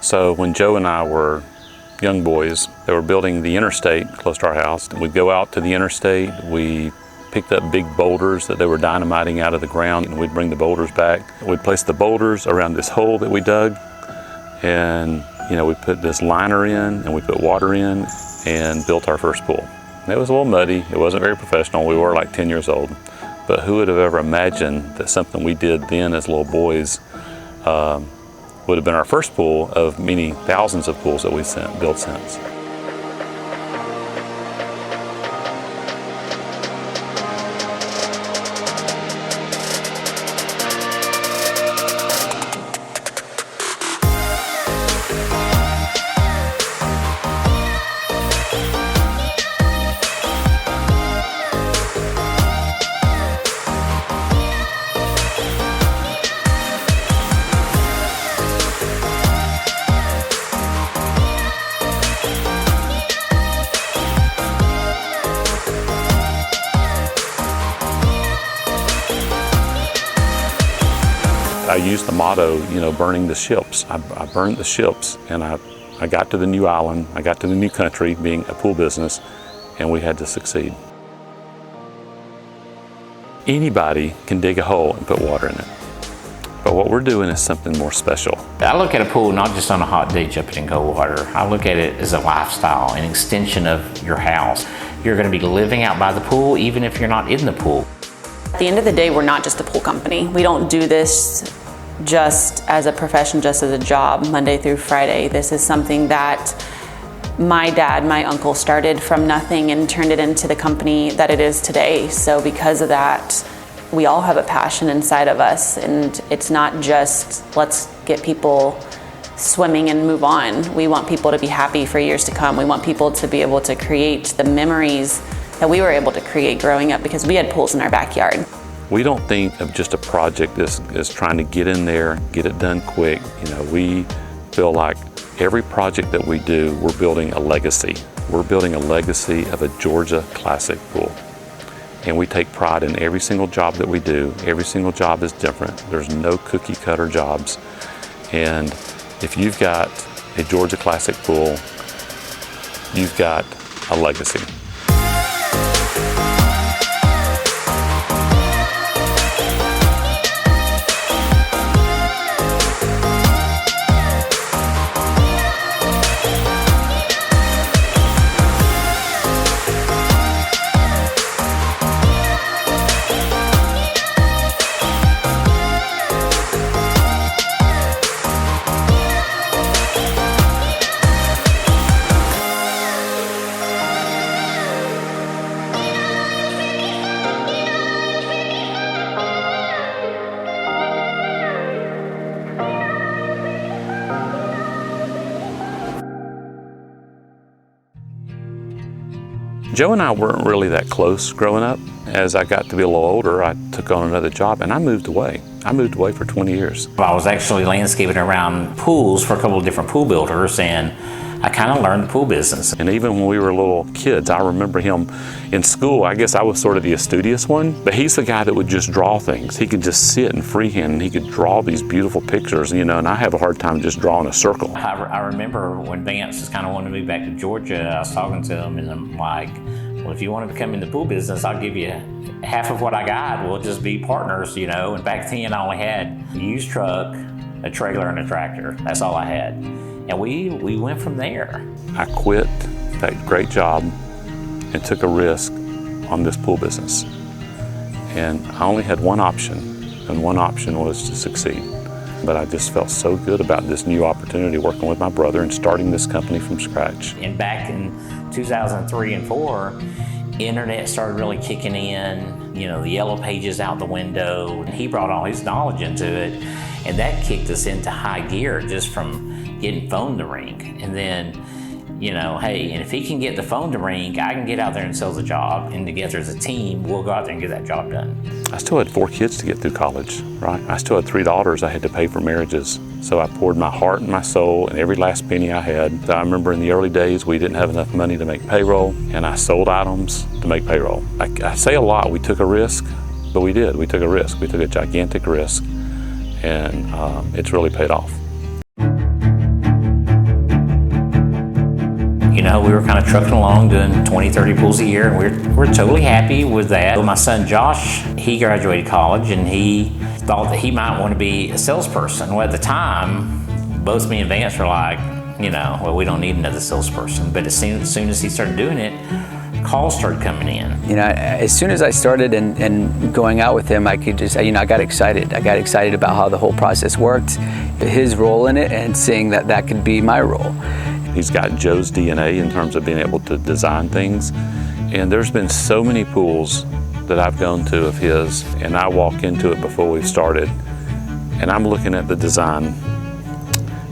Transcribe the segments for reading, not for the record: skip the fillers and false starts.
So when Joe and I were young boys, they were building the interstate close to our house. We'd go out to the interstate, we picked up big boulders that they were dynamiting out of the ground, and we'd bring the boulders back. We'd place the boulders around this hole that we dug, and we put this liner in and we put water in and built our first pool. And it was a little muddy, it wasn't very professional, we were like 10 years old. But who would have ever imagined that something we did then as little boys would have been our first pool of many thousands of pools that we've built since. I used the motto, burning the ships. I burned the ships, and I got to the new island, I got to the new country, being a pool business, and we had to succeed. Anybody can dig a hole and put water in it. But what we're doing is something more special. I look at a pool not just on a hot day jumping in cold water. I look at it as a lifestyle, an extension of your house. You're going to be living out by the pool even if you're not in the pool. At the end of the day, we're not just a pool company. We don't do this just as a profession, just as a job, Monday through Friday. This is something that my dad, my uncle started from nothing and turned it into the company that it is today. So because of that, we all have a passion inside of us, and it's not just let's get people swimming and move on. We want people to be happy for years to come. We want people to be able to create the memories that we were able to create growing up because we had pools in our backyard. We don't think of just a project as trying to get in there, get it done quick. We feel like every project that we do, we're building a legacy. We're building a legacy of a Georgia classic pool. And we take pride in every single job that we do. Every single job is different. There's no cookie cutter jobs. And if you've got a Georgia classic pool, you've got a legacy. Joe and I weren't really that close growing up. As I got to be a little older, I took on another job and I moved away. I moved away for 20 years. I was actually landscaping around pools for a couple of different pool builders, and I kind of learned the pool business. And even when we were little kids, I remember him in school. I guess I was sort of the studious one, but he's the guy that would just draw things. He could just sit and freehand and he could draw these beautiful pictures, and I have a hard time just drawing a circle. I remember when Vance was kind of wanting to move back to Georgia, I was talking to him and I'm like, well, if you want to become in the pool business, I'll give you half of what I got. We'll just be partners, And back then I only had a used truck, a trailer, and a tractor. That's all I had. And we went from there. I quit that great job and took a risk on this pool business. And I only had one option, and one option was to succeed. But I just felt so good about this new opportunity working with my brother and starting this company from scratch. And back in 2003 and 4, internet started really kicking in, the yellow pages out the window. And he brought all his knowledge into it, and that kicked us into high gear just from getting phone to ring. And then, hey, and if he can get the phone to ring, I can get out there and sell the job, and together as a team, we'll go out there and get that job done. I still had 4 kids to get through college, right? I still had 3 daughters I had to pay for marriages. So I poured my heart and my soul and every last penny I had. I remember in the early days, we didn't have enough money to make payroll, and I sold items to make payroll. I say a lot, we took a risk, but we did. We took a risk. We took a gigantic risk, and it's really paid off. know, we were kind of trucking along doing 20, 30 pools a year, and we're totally happy with that. My son Josh, he graduated college and he thought that he might want to be a salesperson. Well, at the time, both me and Vance were like, you know, well, we don't need another salesperson. But as soon as he started doing it, calls started coming in. You know, as soon as I started and going out with him, I could just, you know, I got excited. I got excited about how the whole process worked, his role in it, and seeing that that could be my role. He's got Joe's DNA in terms of being able to design things. And there's been so many pools that I've gone to of his, and I walk into it before we've started, and I'm looking at the design,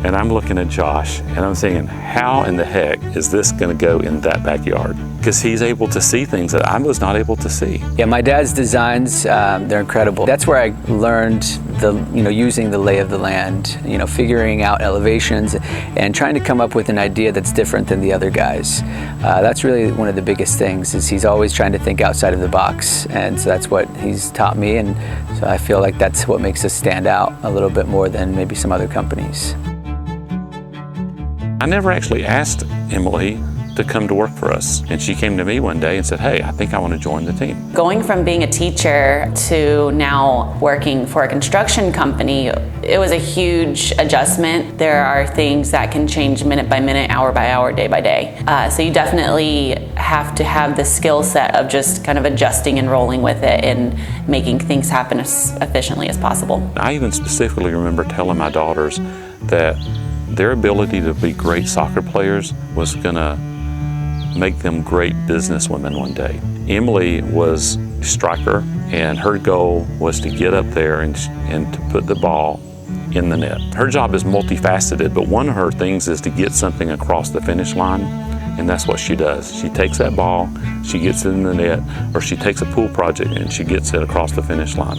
and I'm looking at Josh, and I'm thinking, how in the heck is this gonna go in that backyard? Because he's able to see things that I was not able to see. Yeah, my dad's designs, they're incredible. That's where I learned using the lay of the land, you know, figuring out elevations and trying to come up with an idea that's different than the other guys. That's really one of the biggest things, is he's always trying to think outside of the box. And so that's what he's taught me. And so I feel like that's what makes us stand out a little bit more than maybe some other companies. I never actually asked Emily to come to work for us. And she came to me one day and said, hey, I think I want to join the team. Going from being a teacher to now working for a construction company, it was a huge adjustment. There are things that can change minute by minute, hour by hour, day by day. So you definitely have to have the skill set of just kind of adjusting and rolling with it and making things happen as efficiently as possible. I even specifically remember telling my daughters that their ability to be great soccer players was gonna make them great businesswomen one day. Emily was a striker, and her goal was to get up there and to put the ball in the net. Her job is multifaceted, but one of her things is to get something across the finish line, and that's what she does. She takes that ball, she gets it in the net, or she takes a pool project and she gets it across the finish line.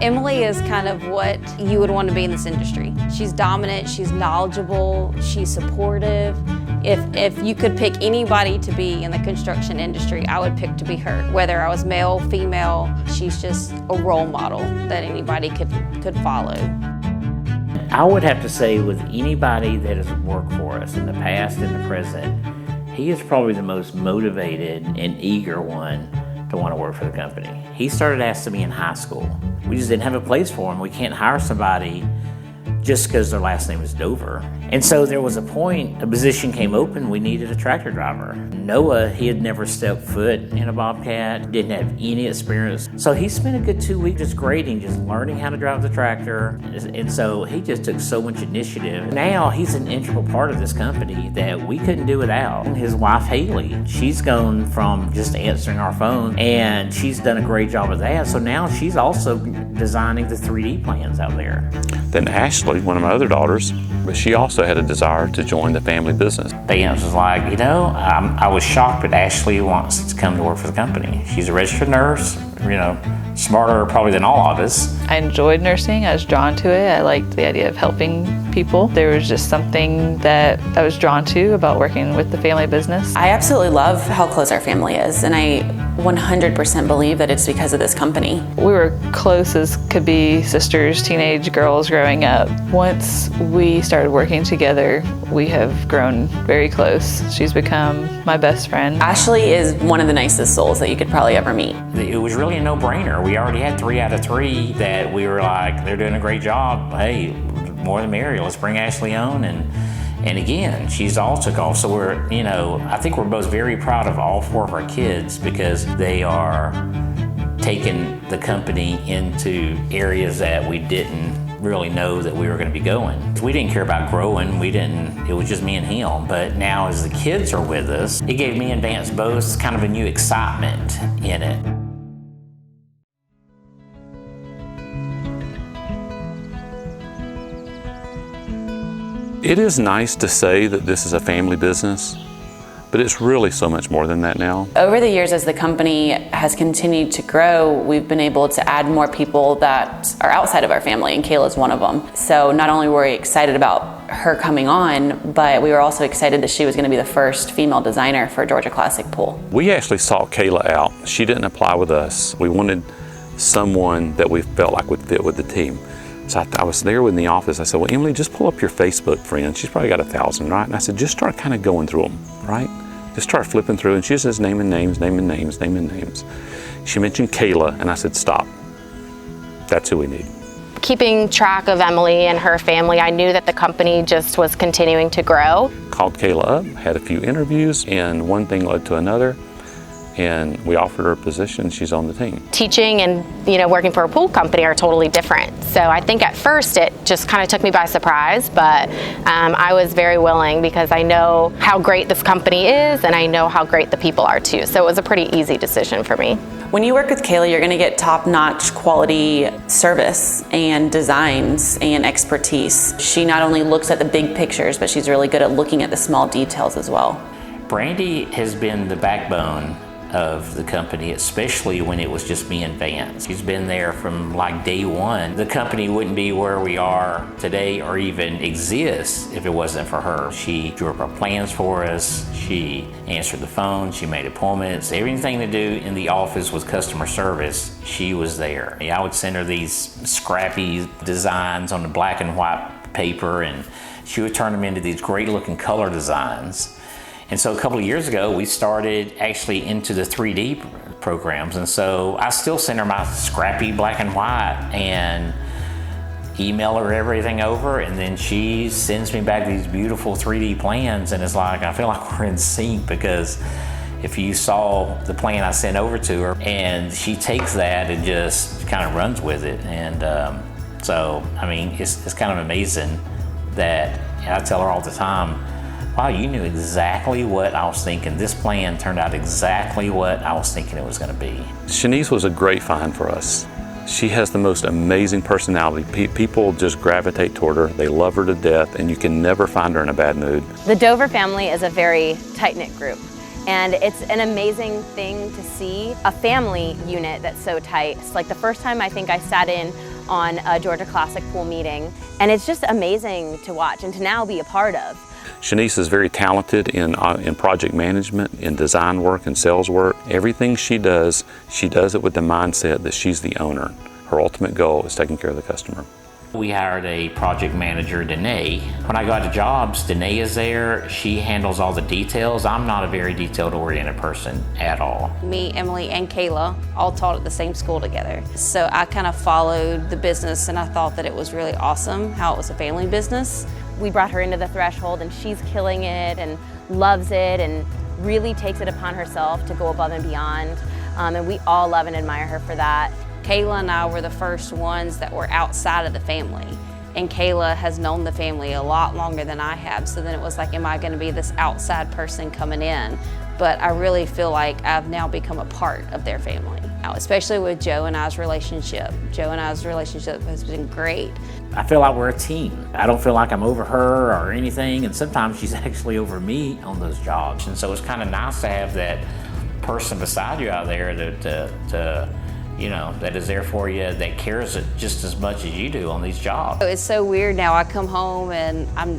Emily is kind of what you would want to be in this industry. She's dominant, she's knowledgeable, she's supportive. If you could pick anybody to be in the construction industry, I would pick to be her. Whether I was male, female, she's just a role model that anybody could follow. I would have to say, with anybody that has worked for us in the past and the present, he is probably the most motivated and eager one to want to work for the company. He started asking me in high school. We just didn't have a place for him. We can't hire somebody just because their last name is Dover. And so there was a point, a position came open, we needed a tractor driver. Noah, he had never stepped foot in a Bobcat, didn't have any experience. So he spent a good 2 weeks just grading, just learning how to drive the tractor. And so he just took so much initiative. Now he's an integral part of this company that we couldn't do without. His wife, HALEIGH, she's gone from just answering our phone, and she's done a great job of that. So now she's also designing the 3D plans out there. Then Ashley, one of my other daughters, but she also had a desire to join the family business. Vance was like, you know, I was shocked that Ashley wants to come to work for the company. She's a registered nurse, you know, smarter probably than all of us. I enjoyed nursing. I was drawn to it. I liked the idea of helping people. There was just something that I was drawn to about working with the family business. I absolutely love how close our family is, and I 100% believe that it's because of this company. We were close as could be, sisters, teenage girls growing up. Once we started working together, we have grown very close. She's become my best friend. Ashley is one of the nicest souls that you could probably ever meet. It was really a no-brainer. We already had 3 out of 3 that we were like, they're doing a great job. Hey, more the merrier. Let's bring Ashley on. And again, she's all took off. So we're, you know, I think we're both very proud of all 4 of our kids because they are taking the company into areas that we didn't really know that we were going to be going. We didn't care about growing. It was just me and him. But now as the kids are with us, it gave me and Vance both kind of a new excitement in it. It is nice to say that this is a family business, but it's really so much more than that now. Over the years, as the company has continued to grow, we've been able to add more people that are outside of our family, and KAILA is one of them. So not only were we excited about her coming on, but we were also excited that she was going to be the first female designer for Georgia Classic Pool. We actually sought KAILA out. She didn't apply with us. We wanted someone that we felt like would fit with the team. So I was there in the office. I said, well, Emily, just pull up your Facebook friends. She's probably got 1,000, right? And I said, just start kind of going through them, right? Just started flipping through, and she says naming names. She mentioned KAILA, and I said, stop. That's who we need. Keeping track of Emily and her family, I knew that the company just was continuing to grow. Called KAILA up, had a few interviews, and one thing led to another, and we offered her a position. She's on the team. Teaching and working for a pool company are totally different. So I think at first it just kind of took me by surprise, but I was very willing because I know how great this company is and I know how great the people are too. So it was a pretty easy decision for me. When you work with KAILA, you're going to get top-notch quality service and designs and expertise. She not only looks at the big pictures, but she's really good at looking at the small details as well. Brandy has been the backbone of the company, especially when it was just me and Vance. She's been there from like day one. The company wouldn't be where we are today or even exist if it wasn't for her. She drew up our plans for us. She answered the phone. She made appointments. Everything to do in the office was customer service. She was there. I would send her these scrappy designs on the black and white paper, and she would turn them into these great looking color designs. And so a couple of years ago, we started actually into the 3D programs. And so I still send her my scrappy black and white and email her everything over. And then she sends me back these beautiful 3D plans. And it's like, I feel like we're in sync, because if you saw the plan I sent over to her, and she takes that and just kind of runs with it. And so, I mean, it's kind of amazing that I tell her all the time, wow, you knew exactly what I was thinking. This plan turned out exactly what I was thinking it was going to be. SHANISE was a great find for us. She has the most amazing personality. People just gravitate toward her. They love her to death, and you can never find her in a bad mood. The Dover family is a very tight-knit group, and it's an amazing thing to see a family unit that's so tight. It's like the first time I think I sat in on a Georgia Classic pool meeting, and it's just amazing to watch and to now be a part of. SHANISE is very talented in project management, in design work and sales work. Everything she does it with the mindset that she's the owner. Her ultimate goal is taking care of the customer. We hired a project manager, Danae. When I got to jobs, Danae is there. She handles all the details. I'm not a very detailed-oriented person at all. Me, Emily, and KAILA all taught at the same school together. So I kind of followed the business, and I thought that it was really awesome how it was a family business. We brought her into the threshold, and she's killing it and loves it and really takes it upon herself to go above and beyond. And we all love and admire her for that. KAILA and I were the first ones that were outside of the family. And KAILA has known the family a lot longer than I have. So then it was like, am I going to be this outside person coming in? But I really feel like I've now become a part of their family. Now, especially with Joe and I's relationship. Joe and I's relationship has been great. I feel like we're a team. I don't feel like I'm over her or anything, and sometimes she's actually over me on those jobs. And so it's kind of nice to have that person beside you out there that is there for you, that cares just as much as you do on these jobs. It's so weird now. I come home and I'm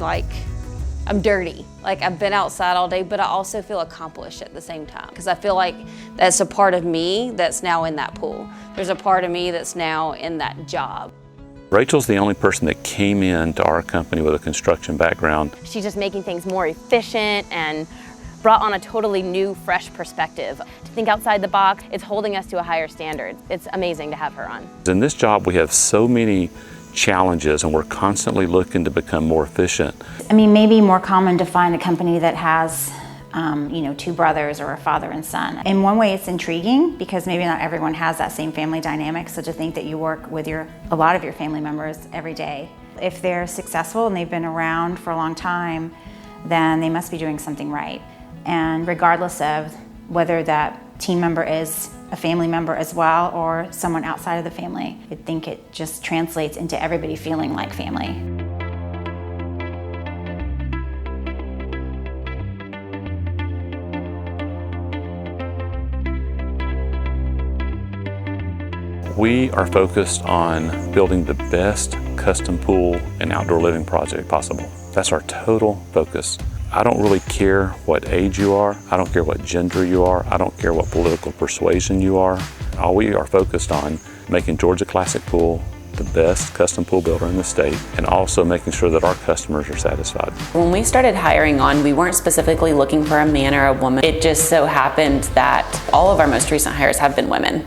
dirty. Like, I've been outside all day, but I also feel accomplished at the same time, because I feel like that's a part of me that's now in that pool. There's a part of me that's now in that job. Rachel's the only person that came into our company with a construction background. She's just making things more efficient and brought on a totally new, fresh perspective. To think outside the box, it's holding us to a higher standard. It's amazing to have her on. In this job, we have so many challenges, and we're constantly looking to become more efficient. I mean, maybe more common to find a company that has two brothers or a father and son. In one way, it's intriguing because maybe not everyone has that same family dynamic, so to think that you work with a lot of your family members every day. If they're successful and they've been around for a long time, then they must be doing something right. And regardless of whether that team member is a family member as well or someone outside of the family, I think it just translates into everybody feeling like family. We are focused on building the best custom pool and outdoor living project possible. That's our total focus. I don't really care what age you are. I don't care what gender you are. I don't care what political persuasion you are. All we are focused on making Georgia Classic Pool the best custom pool builder in the state and also making sure that our customers are satisfied. When we started hiring on, we weren't specifically looking for a man or a woman. It just so happened that all of our most recent hires have been women.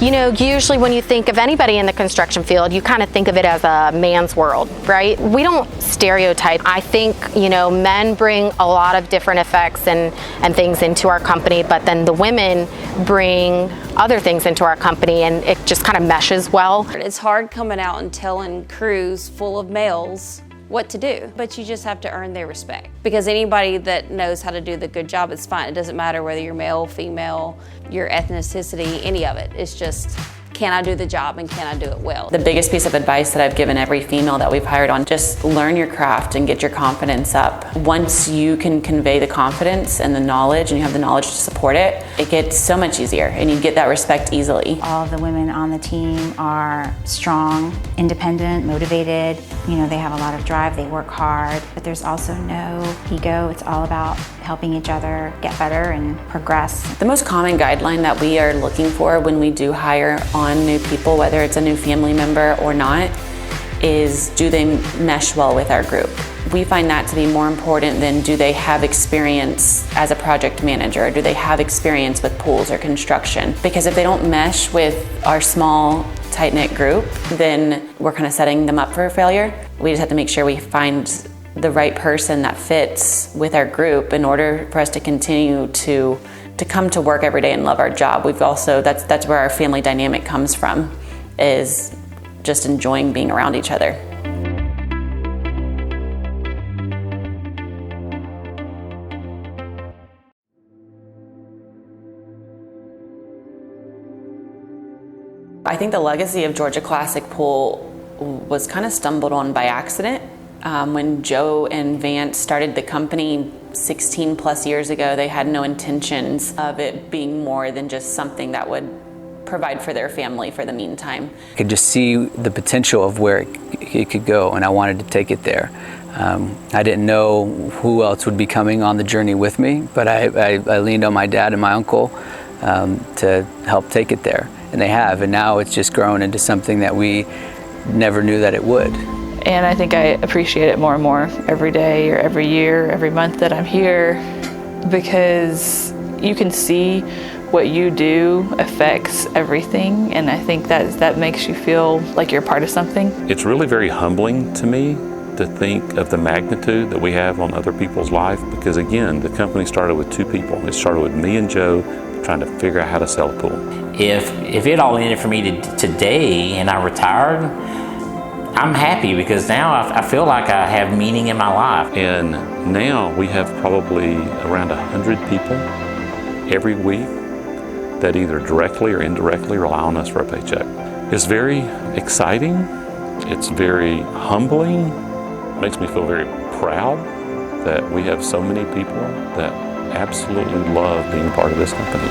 You know, usually when you think of anybody in the construction field, you kind of think of it as a man's world, right? We don't stereotype. I think, you know, men bring a lot of different effects and things into our company, but then the women bring other things into our company, and it just kind of meshes well. It's hard coming out and telling crews full of males what to do, but you just have to earn their respect, because anybody that knows how to do the good job is fine. It doesn't matter whether you're male, female, your ethnicity, any of it. It's just, can I do the job and can I do it well? The biggest piece of advice that I've given every female that we've hired on, just learn your craft and get your confidence up. Once you can convey the confidence and the knowledge, and you have the knowledge to support it, it gets so much easier and you get that respect easily. All of the women on the team are strong, independent, motivated. You know, they have a lot of drive, they work hard, but there's also no ego. It's all about helping each other get better and progress. The most common guideline that we are looking for when we do hire on new people, whether it's a new family member or not, is do they mesh well with our group? We find that to be more important than do they have experience as a project manager, or do they have experience with pools or construction? Because if they don't mesh with our small, tight-knit group, then we're kind of setting them up for failure. We just have to make sure we find the right person that fits with our group in order for us to continue to come to work every day and love our job. We've also, that's where our family dynamic comes from, is just enjoying being around each other. I think the legacy of Georgia Classic Pool was kind of stumbled on by accident. When Joe and Vance started the company 16 plus years ago, they had no intentions of it being more than just something that would provide for their family for the meantime. I could just see the potential of where it could go, and I wanted to take it there. I didn't know who else would be coming on the journey with me, but I leaned on my dad and my uncle to help take it there, and they have, and now it's just grown into something that we never knew that it would. And I think I appreciate it more and more every day or every year, every month that I'm here, because you can see what you do affects everything, and I think that makes you feel like you're part of something. It's really very humbling to me to think of the magnitude that we have on other people's life, because again, the company started with two people. It started with me and Joe trying to figure out how to sell a pool. If it all ended for me today and I retired, I'm happy, because now I feel like I have meaning in my life. And now we have probably around 100 people every week that either directly or indirectly rely on us for a paycheck. It's very exciting. It's very humbling. It makes me feel very proud that we have so many people that absolutely love being part of this company.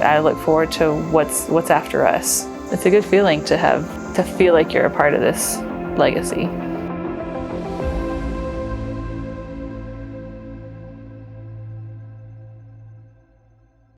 I look forward to what's after us. It's a good feeling to feel like you're a part of this legacy.